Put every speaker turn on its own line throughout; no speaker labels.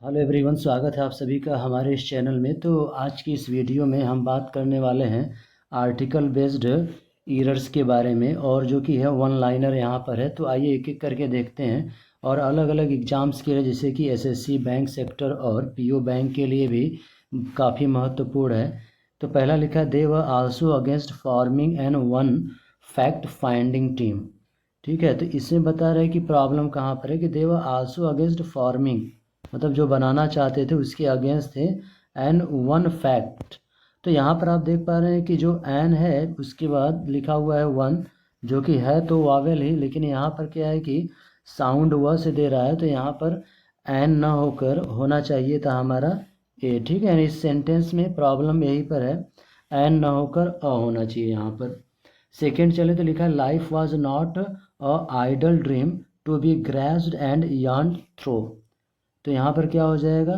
Hello everyone, स्वागत है आप सभी का हमारे इस चैनल में। तो आज की इस वीडियो में हम बात करने वाले हैं आर्टिकल बेस्ड एरर्स के बारे में, और जो कि है वन लाइनर यहाँ पर है। तो आइए एक एक करके देखते हैं। और अलग अलग एग्जाम्स के लिए, जैसे कि एसएससी, बैंक सेक्टर और पीओ बैंक के लिए भी काफ़ी महत्वपूर्ण है। तो पहला लिखा, they were also against forming an one fact finding team. ठीक है, तो इसमें बता रहे हैं कि प्रॉब्लम कहाँ पर है कि दे वर आल्सो अगेंस्ट फॉर्मिंग, मतलब जो बनाना चाहते थे उसके अगेंस्ट थे एन वन फैक्ट। तो यहाँ पर आप देख पा रहे हैं कि जो एन है उसके बाद लिखा हुआ है वन, जो कि है तो वावेल ही, लेकिन यहाँ पर क्या है कि साउंड व से दे रहा है, तो यहाँ पर एन ना होकर होना चाहिए था हमारा ए। ठीक है, इस सेंटेंस में प्रॉब्लम यहीं पर है, एन ना होकर अ होना चाहिए यहाँ पर। सेकेंड चले तो लिखा है, life was not a idle dream to be graced and yarn throw. तो यहाँ पर क्या हो जाएगा,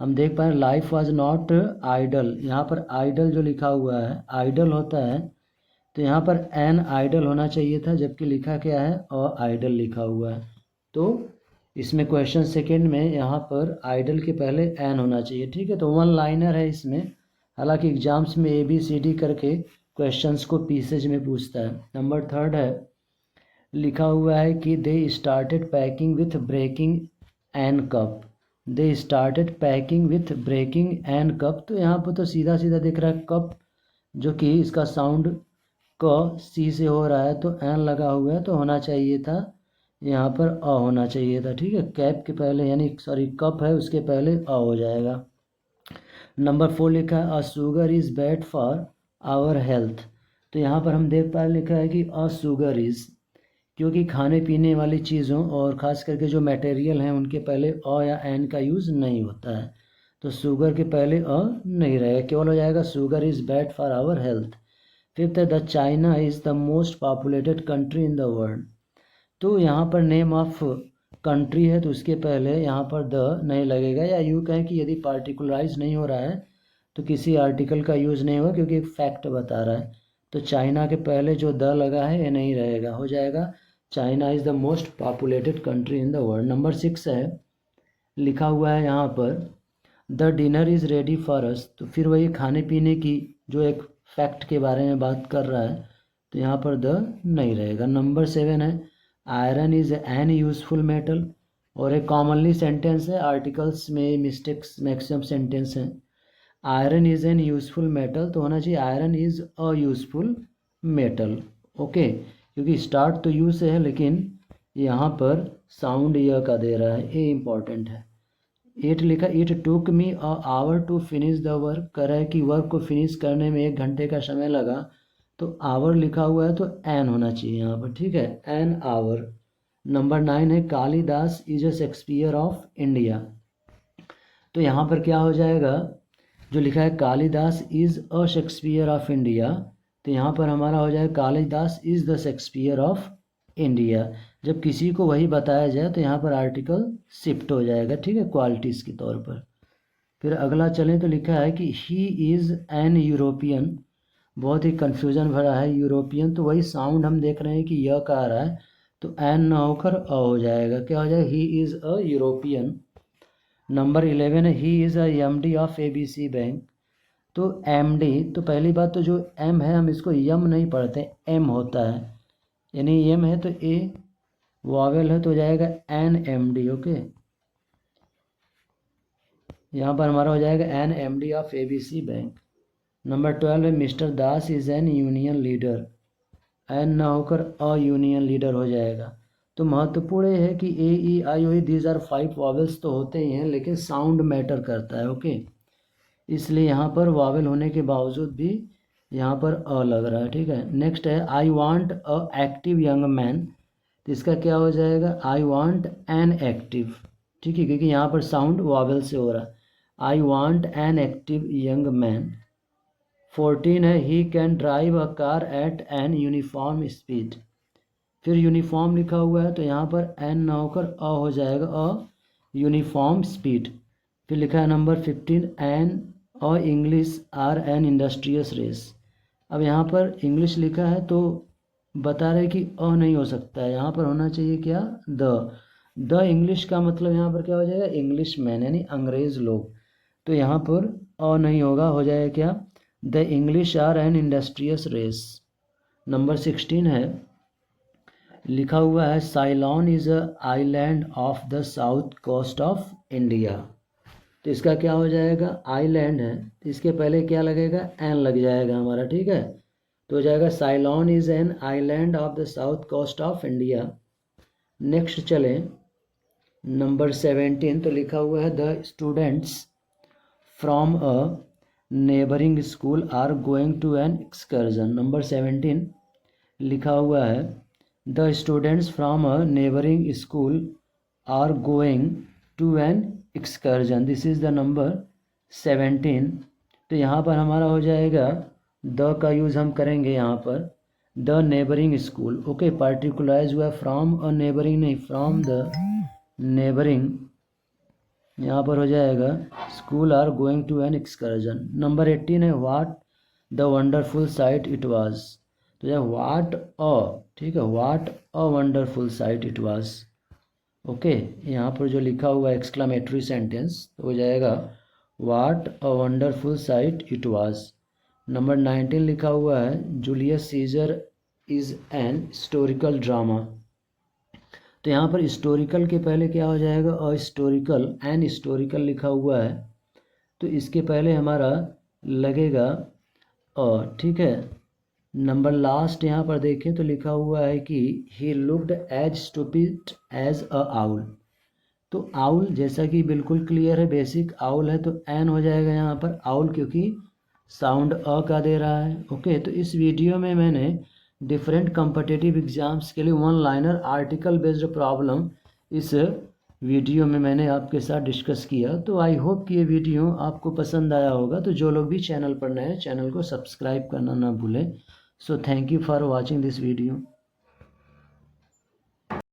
हम देख पाए लाइफ वाज नॉट आइडल। यहाँ पर आइडल जो लिखा हुआ है आइडल होता है, तो यहाँ पर एन आइडल होना चाहिए था, जबकि लिखा क्या है और आइडल लिखा हुआ है। तो इसमें क्वेश्चन सेकंड में यहाँ पर आइडल के पहले एन होना चाहिए। ठीक है, तो वन लाइनर है इसमें। हालांकि एग्जाम्स में ABCD करके क्वेश्चंस को पीसेज में पूछता है। नंबर थर्ड है, लिखा हुआ है कि they started packing with breaking an cup. They started packing with breaking an cup. तो यहाँ पर तो सीधा सीधा दिख रहा है कप, जो कि इसका साउंड क सी से हो रहा है, तो एन लगा हुआ है, तो होना चाहिए था यहाँ पर अ होना चाहिए था। ठीक है, कैप के पहले यानी सॉरी कप है उसके पहले अ हो जाएगा। नंबर 4 लिखा है, a sugar is bad for our health. तो यहाँ पर हम देख पा रहे लिखा है कि अ शुगर इज़, क्योंकि खाने पीने वाली चीज़ों और ख़ास करके जो मटेरियल हैं उनके पहले अ या एन का यूज़ नहीं होता है, तो शुगर के पहले अ नहीं रहेगा, केवल हो जाएगा sugar is bad for our health. Fifth है, the China is the most populated country in the world. तो यहाँ पर नेम ऑफ कंट्री है, तो उसके पहले यहाँ पर द नहीं लगेगा, या यूँ कहें कि यदि पार्टिकुलराइज नहीं हो रहा है तो किसी आर्टिकल का यूज़ नहीं होगा, क्योंकि एक फैक्ट बता रहा है। तो चाइना के पहले जो द लगा है ये नहीं रहेगा, हो जाएगा China is the most populated country in the world. Number 6 है, लिखा हुआ है यहाँ पर the dinner is ready for us. तो फिर वही खाने पीने की जो एक फैक्ट के बारे में बात कर रहा है, तो यहाँ पर द नहीं रहेगा। नंबर 7 है, iron is an useful metal. और एक कॉमनली सेंटेंस है, आर्टिकल्स में मिस्टेक्स मैक्सिमम सेंटेंस हैं। Iron is an useful metal, तो होना चाहिए iron is a useful metal. Okay, क्योंकि स्टार्ट तो यू से है, लेकिन यहाँ पर साउंड यह का दे रहा है, ये इम्पॉर्टेंट है। 8 लिखा, it took me a hour to finish the work. कर रहा है कि वर्क को फिनिश करने में 1 घंटे का समय लगा, तो आवर लिखा हुआ है तो एन होना चाहिए यहाँ पर। ठीक है, एन आवर। नंबर 9 है, Kalidas is a Shakespeare of India. तो यहाँ पर क्या हो जाएगा, जो लिखा है Kalidas is a Shakespeare of India, तो यहाँ पर हमारा हो जाएगा Kalidas is the Shakespeare of India. जब किसी को वही बताया जाए तो यहाँ पर आर्टिकल शिफ्ट हो जाएगा। ठीक है, क्वालिटीज़ के तौर पर। फिर अगला चलें तो लिखा है कि ही इज़ एन यूरोपियन। बहुत ही कन्फ्यूज़न भरा है, यूरोपियन, तो वही साउंड हम देख रहे हैं कि यह का आ रहा है, तो एन ना होकर अ हो जाएगा, क्या हो जाएगा, he is a European. Number 11 है, he is a MD of ABC bank. तो MD, तो पहली बात तो जो M है हम इसको यम नहीं पढ़ते, M होता है, यानी एम है तो ए, वावेल है तो हो जाएगा NMD। ओके, यहाँ पर हमारा हो जाएगा NMD of ABC bank. Number 12 है, mister Das is an union leader. An ना होकर अ यूनियन लीडर हो जाएगा। तो महत्वपूर्ण है कि AEIOE दीज आर 5 वावेल्स तो होते ही हैं, लेकिन साउंड मैटर करता है। ओके, इसलिए यहाँ पर वावेल होने के बावजूद भी यहाँ पर अ लग रहा है। ठीक है, नेक्स्ट है, I want a active young man. तो इसका क्या हो जाएगा, आई वांट एन एक्टिव। ठीक है, क्योंकि यहाँ पर साउंड वावेल से हो रहा है, I want an active young man. 14 है, he can drive a car at an uniform speed. फिर यूनिफॉर्म लिखा हुआ है, तो यहाँ पर एन ना होकर अ हो जाएगा, अ यूनिफॉर्म स्पीड। फिर लिखा है number 15, an a English are an industrious race. अब यहाँ पर इंग्लिश लिखा है तो बता रहे कि अ नहीं हो सकता है, यहाँ पर होना चाहिए क्या, द। द इंग्लिश का मतलब यहाँ पर क्या हो जाएगा, इंग्लिश मैन यानी अंग्रेज लोग, तो यहाँ पर अ नहीं होगा, हो जाएगा क्या, the English are an industrious race. Number 16 है, लिखा हुआ है Ceylon is a island of the south coast of India. तो इसका क्या हो जाएगा, आइलैंड है, तो इसके पहले क्या लगेगा, एन लग जाएगा हमारा, ठीक है। तो हो जाएगा Ceylon is an island of the south coast of India. Next चले नंबर 17, तो लिखा हुआ है the students from a neighbouring school are going to an excursion. Number 17 लिखा हुआ है the students from a neighbouring school are going to an excursion, this is the number 17। तो यहाँ पर हमारा हो जाएगा द का यूज़ हम करेंगे यहाँ पर, the neighbouring school, okay, particularize हुआ फ्रॉम अ नेबरिंग नहीं, फ्रॉम द नेबरिंग, यहाँ पर हो जाएगा school are going to an excursion. Number 18 है what the wonderful site it was, तो यह व्हाट अ, ठीक है, what a wonderful site it was, okay. यहाँ पर जो लिखा हुआ है एक्सक्लामेटरी सेंटेंस, तो हो जाएगा what a wonderful site it was. Number 19 लिखा हुआ है Julius Caesar is an historical drama, तो यहाँ पर हिस्टोरिकल के पहले क्या हो जाएगा, अ हिस्टोरिकल, एन हिस्टोरिकल लिखा हुआ है, तो इसके पहले हमारा लगेगा अ, ठीक है। नंबर लास्ट यहाँ पर देखें तो लिखा हुआ है कि he looked as stupid as a owl, तो आउल जैसा कि बिल्कुल क्लियर है, बेसिक आउल है, तो एन हो जाएगा यहाँ पर आउल, क्योंकि साउंड अ का दे रहा है, ओके। तो इस वीडियो में मैंने डिफरेंट कॉम्पिटिटिव एग्जाम्स के लिए one liner article based problem इस वीडियो में मैंने आपके साथ डिस्कस किया। तो आई होप कि ये वीडियो आपको पसंद आया होगा। तो जो लोग भी चैनल पर नए हैं, चैनल को सब्सक्राइब करना ना भूलें। So thank you for watching this video.